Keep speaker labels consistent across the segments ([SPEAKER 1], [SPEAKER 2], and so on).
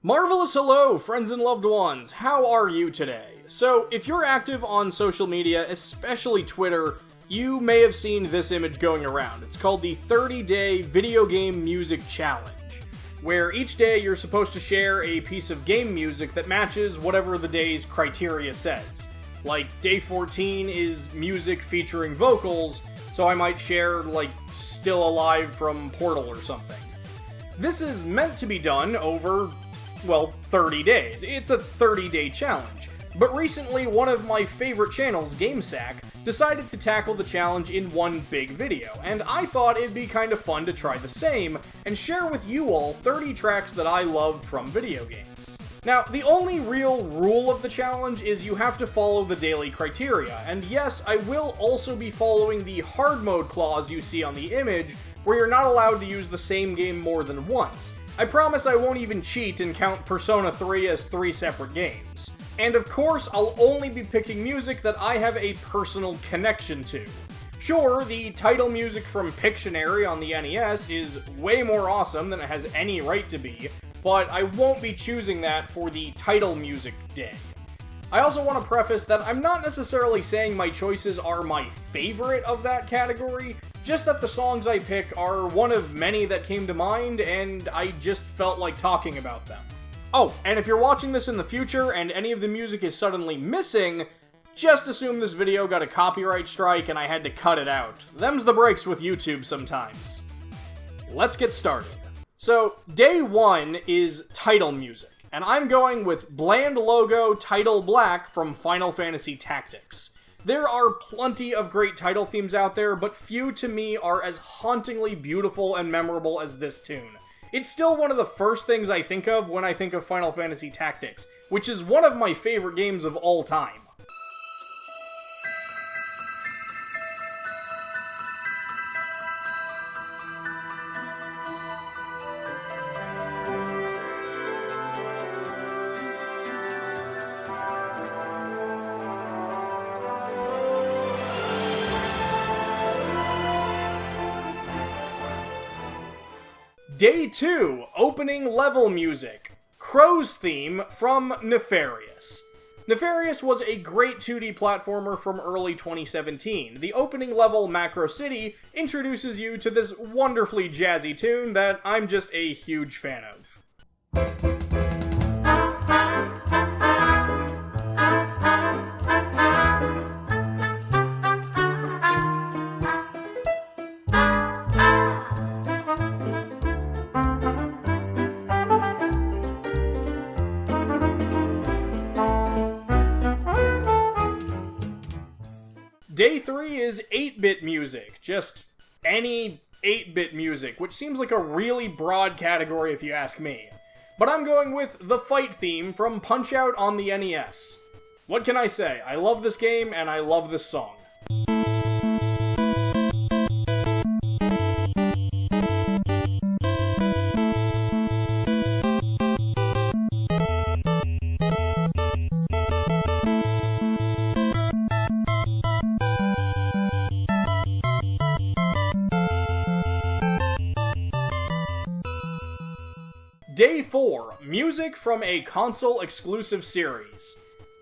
[SPEAKER 1] Marvelous hello, friends and loved ones! How are you today? So, if you're active on social media, especially Twitter, you may have seen this image going around. It's called the 30-Day Video Game Music Challenge, where each day you're supposed to share a piece of game music that matches whatever the day's criteria says. Like, day 14 is music featuring vocals, so I might share, like, Still Alive from Portal or something. This is meant to be done over, well, 30 days. It's a 30-day challenge. But recently, one of my favorite channels, GameSack, decided to tackle the challenge in one big video, and I thought it'd be kind of fun to try the same, and share with you all 30 tracks that I love from video games. Now, the only real rule of the challenge is you have to follow the daily criteria, and yes, I will also be following the hard mode clause you see on the image, where you're not allowed to use the same game more than once. I promise I won't even cheat and count Persona 3 as 3 separate games. And of course, I'll only be picking music that I have a personal connection to. Sure, the title music from Pictionary on the NES is way more awesome than it has any right to be, but I won't be choosing that for the title music day. I also want to preface that I'm not necessarily saying my choices are my favorite of that category, just that the songs I pick are one of many that came to mind, and I just felt like talking about them. Oh, and if you're watching this in the future and any of the music is suddenly missing, just assume this video got a copyright strike and I had to cut it out. Them's the breaks with YouTube sometimes. Let's get started. So, day 1 is title music, and I'm going with Bland Logo Title Black from Final Fantasy Tactics. There are plenty of great title themes out there, but few to me are as hauntingly beautiful and memorable as this tune. It's still one of the first things I think of when I think of Final Fantasy Tactics, which is one of my favorite games of all time. Day 2, opening level music, Crow's theme from Nefarious. Nefarious was a great 2D platformer from early 2017. The opening level, Macro City, introduces you to this wonderfully jazzy tune that I'm just a huge fan of. Day 3 is 8-bit music, just any 8-bit music, which seems like a really broad category if you ask me. But I'm going with the fight theme from Punch-Out on the NES. What can I say? I love this game and I love this song. Day 4, music from a console exclusive series.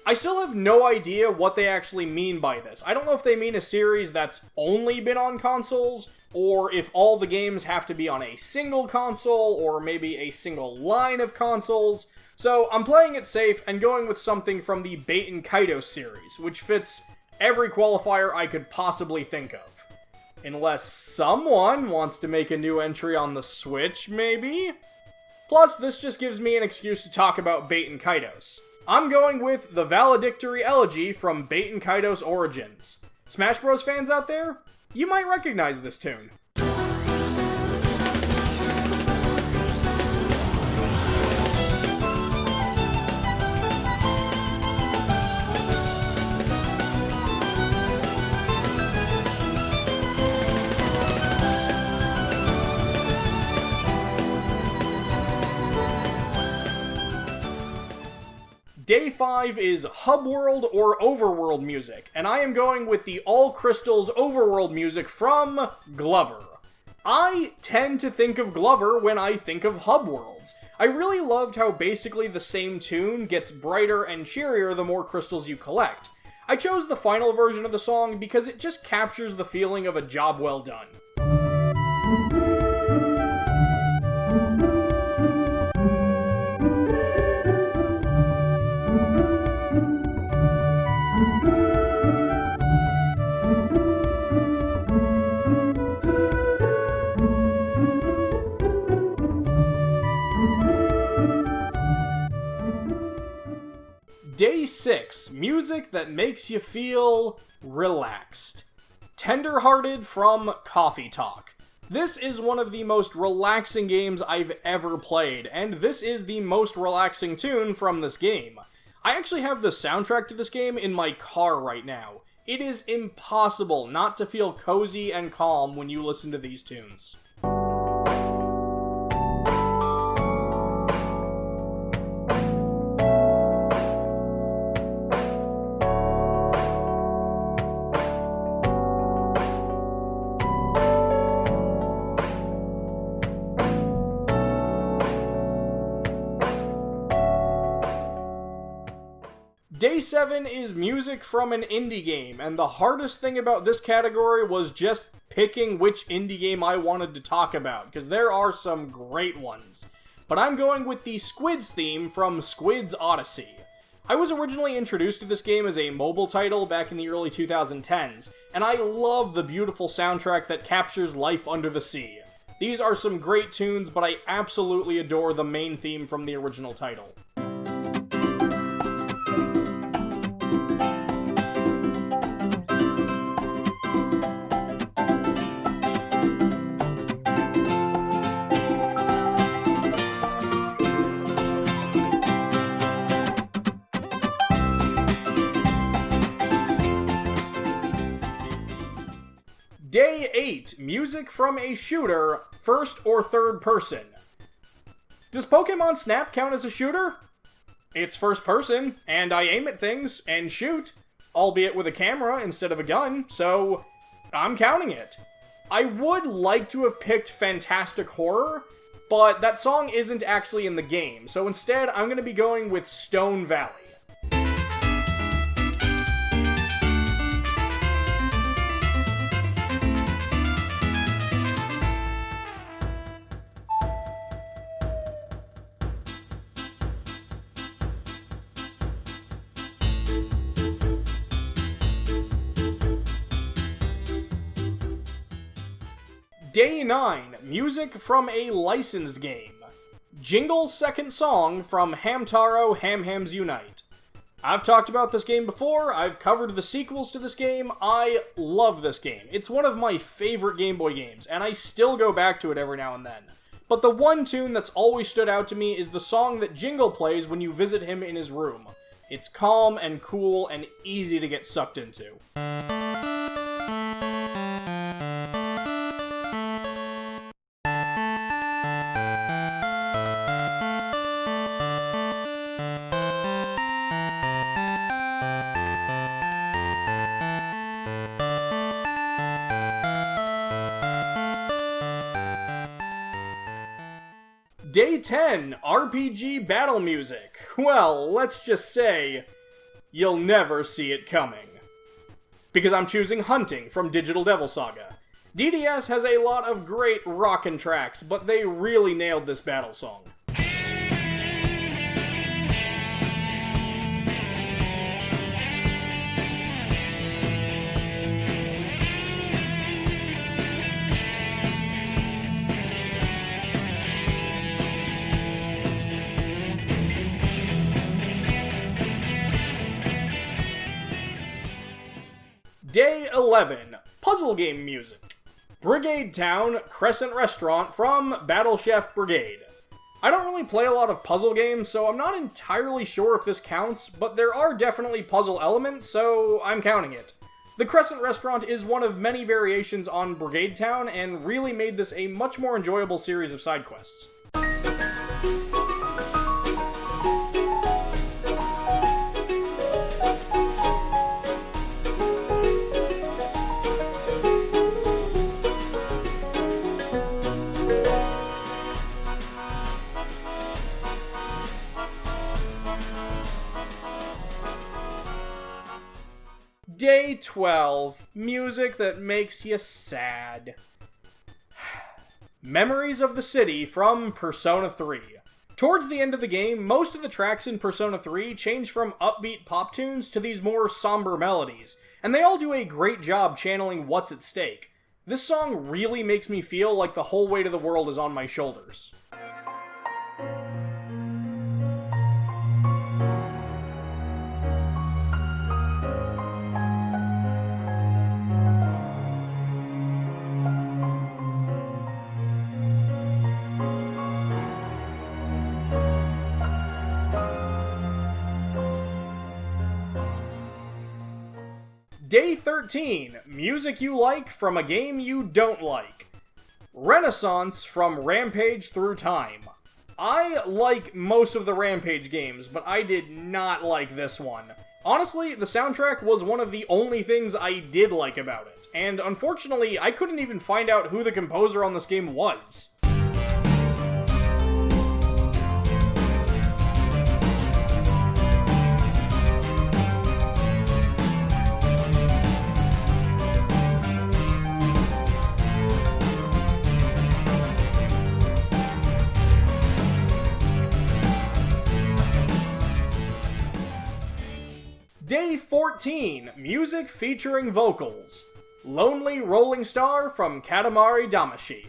[SPEAKER 1] I still have no idea what they actually mean by this. I don't know if they mean a series that's only been on consoles, or if all the games have to be on a single console, or maybe a single line of consoles. So I'm playing it safe and going with something from the Baten Kaitos series, which fits every qualifier I could possibly think of. Unless someone wants to make a new entry on the Switch, maybe? Plus, this just gives me an excuse to talk about Baten Kaitos. I'm going with the Valedictory Elegy from Baten Kaitos Origins. Smash Bros fans out there? You might recognize this tune. Day 5 is Hub-World or Overworld music, and I am going with the All Crystals Overworld music from Glover. I tend to think of Glover when I think of Hub Worlds. I really loved how basically the same tune gets brighter and cheerier the more crystals you collect. I chose the final version of the song because it just captures the feeling of a job well done. Day 6, music that makes you feel relaxed. Tenderhearted from Coffee Talk. This is one of the most relaxing games I've ever played, and this is the most relaxing tune from this game. I actually have the soundtrack to this game in my car right now. It is impossible not to feel cozy and calm when you listen to these tunes. Day 7 is music from an indie game, and the hardest thing about this category was just picking which indie game I wanted to talk about, because there are some great ones. But I'm going with the Squids theme from Squids Odyssey. I was originally introduced to this game as a mobile title back in the early 2010s, and I love the beautiful soundtrack that captures life under the sea. These are some great tunes, but I absolutely adore the main theme from the original title. Day 8, music from a shooter, first or third person. Does Pokemon Snap count as a shooter? It's first person, and I aim at things and shoot, albeit with a camera instead of a gun, so I'm counting it. I would like to have picked Fantastic Horror, but that song isn't actually in the game, so instead I'm going to be going with Stone Valley. Day 9, music from a licensed game. Jingle's second song from Hamtaro Ham Hams Unite. I've talked about this game before, I've covered the sequels to this game, I love this game. It's one of my favorite Game Boy games, and I still go back to it every now and then. But the one tune that's always stood out to me is the song that Jingle plays when you visit him in his room. It's calm and cool and easy to get sucked into. Day 10, RPG battle music. Well, let's just say, you'll never see it coming. Because I'm choosing Hunting from Digital Devil Saga. DDS has a lot of great rockin' tracks, but they really nailed this battle song. Day 11, puzzle game music. Brigade Town Crescent Restaurant from Battle Chef Brigade. I don't really play a lot of puzzle games, so I'm not entirely sure if this counts, but there are definitely puzzle elements, so I'm counting it. The Crescent Restaurant is one of many variations on Brigade Town, and really made this a much more enjoyable series of side quests. Day 12. Music that makes you sad. Memories of the City from Persona 3. Towards the end of the game, most of the tracks in Persona 3 change from upbeat pop tunes to these more somber melodies, and they all do a great job channeling what's at stake. This song really makes me feel like the whole weight of the world is on my shoulders. Day 13. Music you like from a game you don't like. Renaissance from Rampage Through Time. I like most of the Rampage games, but I did not like this one. Honestly, the soundtrack was one of the only things I did like about it, and unfortunately, I couldn't even find out who the composer on this game was. Day 14. Music featuring vocals. Lonely Rolling Star from Katamari Damacy.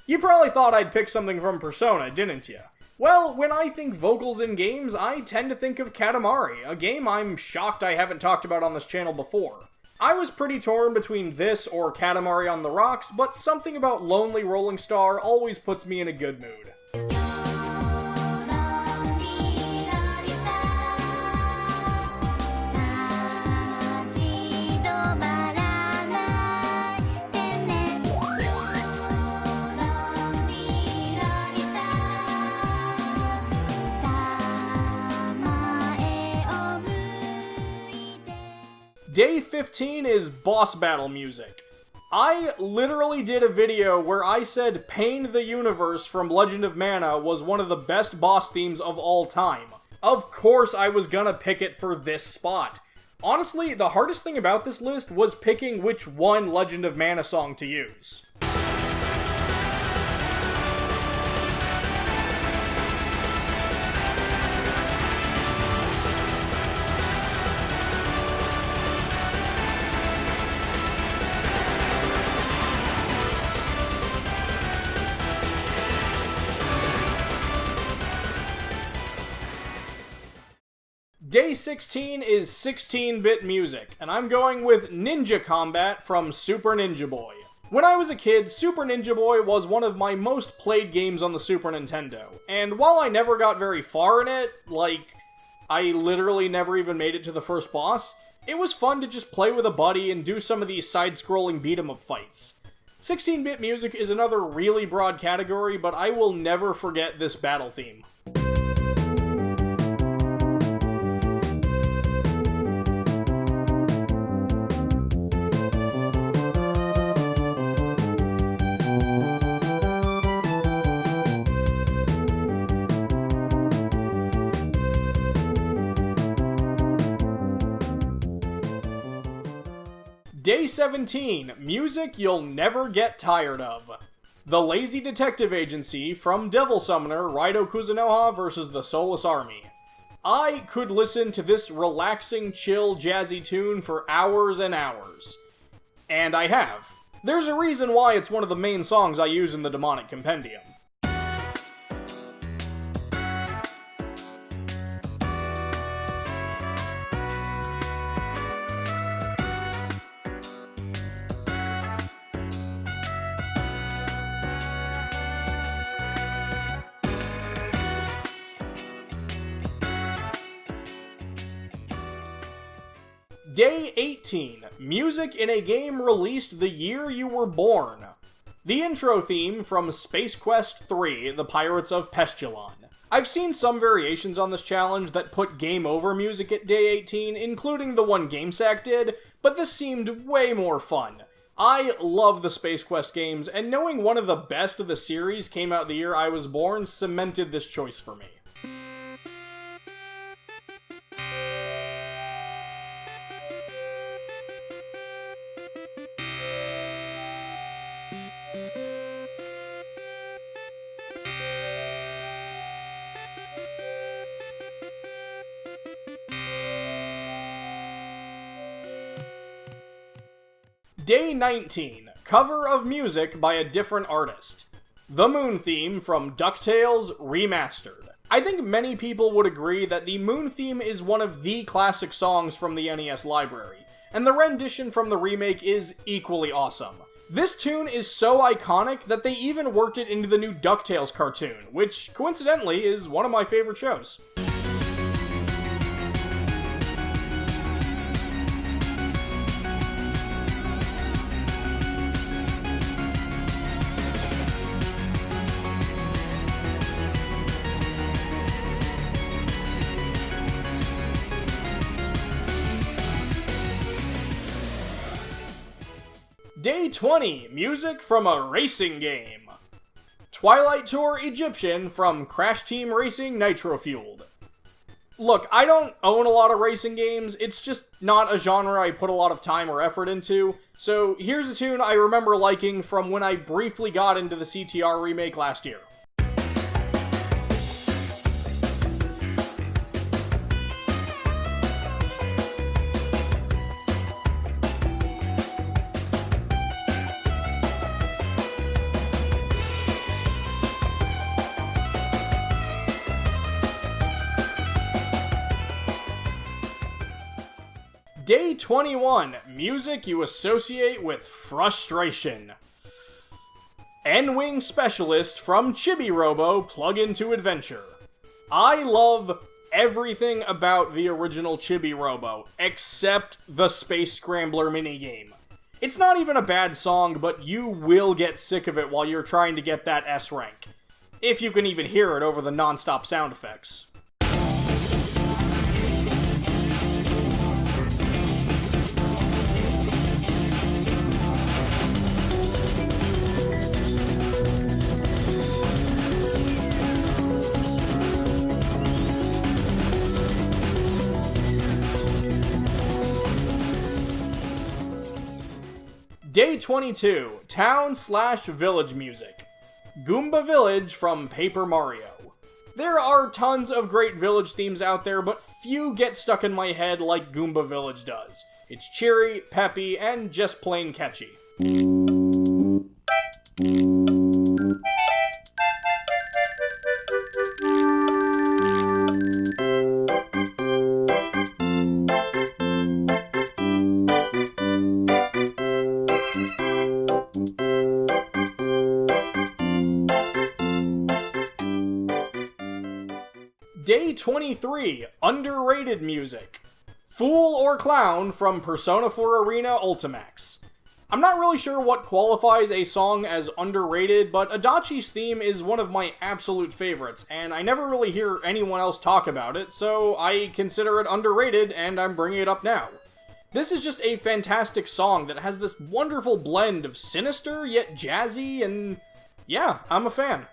[SPEAKER 1] You probably thought I'd pick something from Persona, didn't you? Well, when I think vocals in games, I tend to think of Katamari, a game I'm shocked I haven't talked about on this channel before. I was pretty torn between this or Katamari on the Rocks, but something about Lonely Rolling Star always puts me in a good mood. Day 15 is boss battle music. I literally did a video where I said Pain the Universe from Legend of Mana was one of the best boss themes of all time. Of course I was gonna pick it for this spot. Honestly, the hardest thing about this list was picking which one Legend of Mana song to use. Day 16 is 16-bit music, and I'm going with Ninja Combat from Super Ninja Boy. When I was a kid, Super Ninja Boy was one of my most played games on the Super Nintendo, and while I never got very far in it, I literally never even made it to the first boss, it was fun to just play with a buddy and do some of these side-scrolling beat-em-up fights. 16-bit music is another really broad category, but I will never forget this battle theme. Day 17. Music you'll never get tired of. The Lazy Detective Agency from Devil Summoner Raido Kuzunoha vs. the Soulless Army. I could listen to this relaxing, chill, jazzy tune for hours and hours. And I have. There's a reason why it's one of the main songs I use in the Demonic Compendium. Day 18. Music in a game released the year you were born. The intro theme from Space Quest 3, The Pirates of Pestulon. I've seen some variations on this challenge that put Game Over music at Day 18, including the one GameSack did, but this seemed way more fun. I love the Space Quest games, and knowing one of the best of the series came out the year I was born cemented this choice for me. Day 19, cover of music by a different artist. The Moon theme from DuckTales Remastered. I think many people would agree that the Moon theme is one of the classic songs from the NES library, and the rendition from the remake is equally awesome. This tune is so iconic that they even worked it into the new DuckTales cartoon, which coincidentally is one of my favorite shows. Day 20, music from a racing game. Twilight Tour Egyptian from Crash Team Racing Nitro Fueled. Look, I don't own a lot of racing games, it's just not a genre I put a lot of time or effort into, so here's a tune I remember liking from when I briefly got into the CTR remake last year. Day 21, music you associate with frustration. N-Wing Specialist from Chibi Robo Plug Into Adventure. I love everything about the original Chibi Robo, except the Space Scrambler minigame. It's not even a bad song, but you will get sick of it while you're trying to get that S rank. If you can even hear it over the non-stop sound effects. Day 22, Town/Village music. Goomba Village from Paper Mario. There are tons of great village themes out there, but few get stuck in my head like Goomba Village does. It's cheery, peppy, and just plain catchy. Day 23, underrated music. Fool or Clown from Persona 4 Arena Ultimax. I'm not really sure what qualifies a song as underrated, but Adachi's theme is one of my absolute favorites, and I never really hear anyone else talk about it, so I consider it underrated, and I'm bringing it up now. This is just a fantastic song that has this wonderful blend of sinister yet jazzy, and yeah, I'm a fan.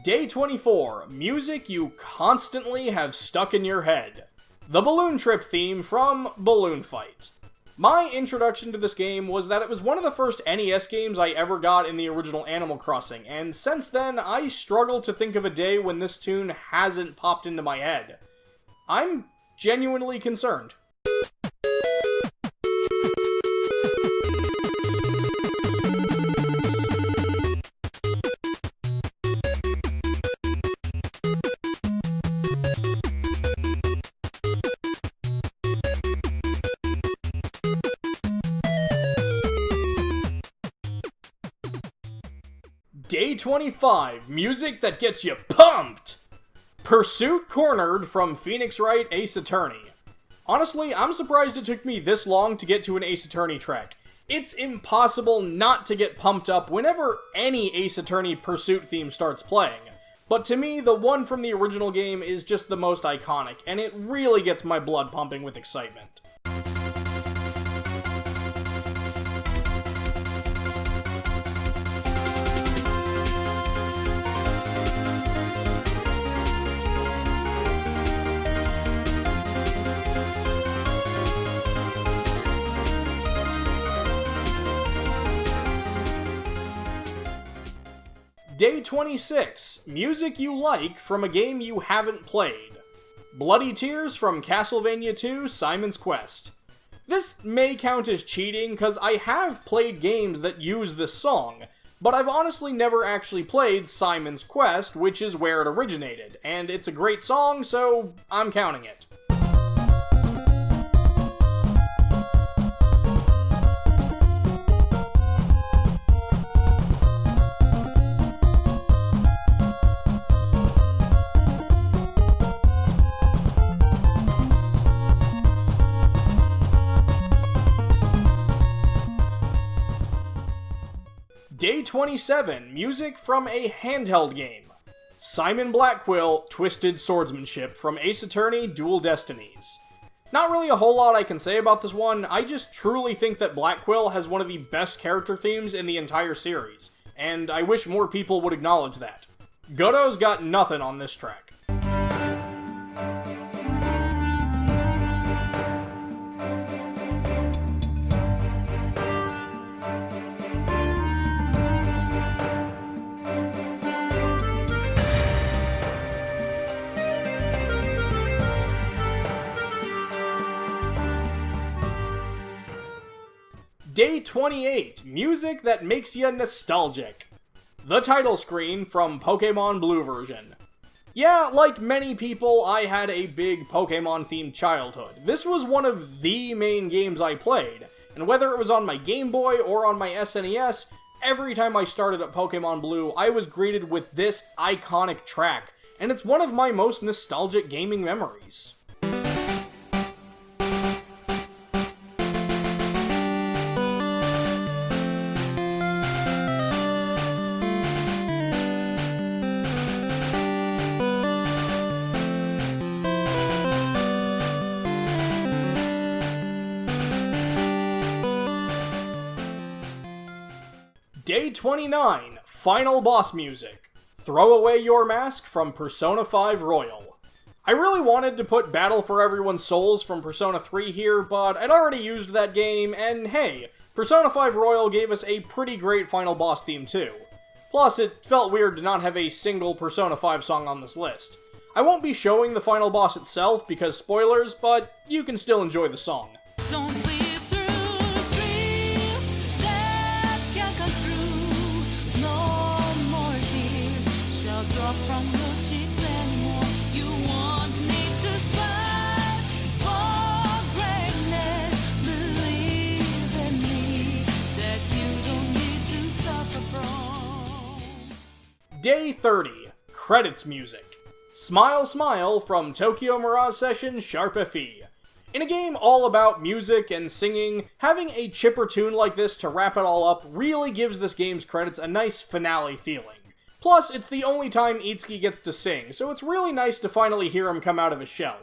[SPEAKER 1] Day 24, music you constantly have stuck in your head. The Balloon Trip theme from Balloon Fight. My introduction to this game was that it was one of the first NES games I ever got in the original Animal Crossing, and since then I struggle to think of a day when this tune hasn't popped into my head. I'm genuinely concerned. Day 25, music that gets you pumped! Pursuit Cornered from Phoenix Wright Ace Attorney. Honestly, I'm surprised it took me this long to get to an Ace Attorney track. It's impossible not to get pumped up whenever any Ace Attorney Pursuit theme starts playing. But to me, the one from the original game is just the most iconic, and it really gets my blood pumping with excitement. Day 26, music you like from a game you haven't played. Bloody Tears from Castlevania 2 Simon's Quest. This may count as cheating, because I have played games that use this song, but I've honestly never actually played Simon's Quest, which is where it originated, and it's a great song, so I'm counting it. Day 27, music from a handheld game. Simon Blackquill, Twisted Swordsmanship from Ace Attorney Dual Destinies. Not really a whole lot I can say about this one, I just truly think that Blackquill has one of the best character themes in the entire series, and I wish more people would acknowledge that. Godot's got nothing on this track. Day 28, music that makes you nostalgic. The title screen from Pokemon Blue version. Yeah, like many people, I had a big Pokemon-themed childhood. This was one of the main games I played, and whether it was on my Game Boy or on my SNES, every time I started up Pokemon Blue, I was greeted with this iconic track, and it's one of my most nostalgic gaming memories. Day 29, final boss music. Throw Away Your Mask from Persona 5 Royal. I really wanted to put Battle for Everyone's Souls from Persona 3 here, but I'd already used that game, and hey, Persona 5 Royal gave us a pretty great final boss theme too. Plus, it felt weird to not have a single Persona 5 song on this list. I won't be showing the final boss itself because spoilers, but you can still enjoy the song.
[SPEAKER 2] Don't sleep through dreams that can't come true. No more tears shall drop from your cheeks anymore. You want me to strive for greatness. Believe in me that you don't need to suffer from.
[SPEAKER 1] Day 30, credits music. Smile Smile from Tokyo Mirage Session Sharp FE. In a game all about music and singing, having a chipper tune like this to wrap it all up really gives this game's credits a nice finale feeling. Plus, it's the only time Itsuki gets to sing, so it's really nice to finally hear him come out of his shell.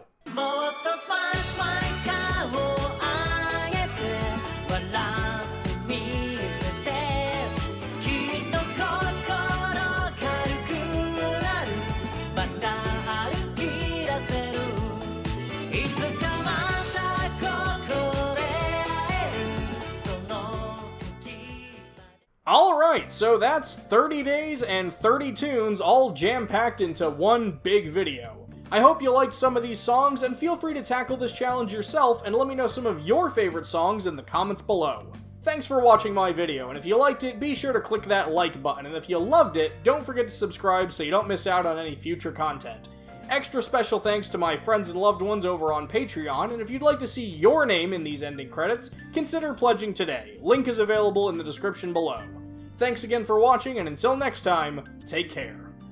[SPEAKER 1] Alright, so that's 30 days and 30 tunes all jam-packed into one big video. I hope you liked some of these songs, and feel free to tackle this challenge yourself and let me know some of your favorite songs in the comments below. Thanks for watching my video, and if you liked it, be sure to click that like button, and if you loved it, don't forget to subscribe so you don't miss out on any future content. Extra special thanks to my friends and loved ones over on Patreon, and if you'd like to see your name in these ending credits, consider pledging today. Link is available in the description below. Thanks again for watching, and until next time, take care.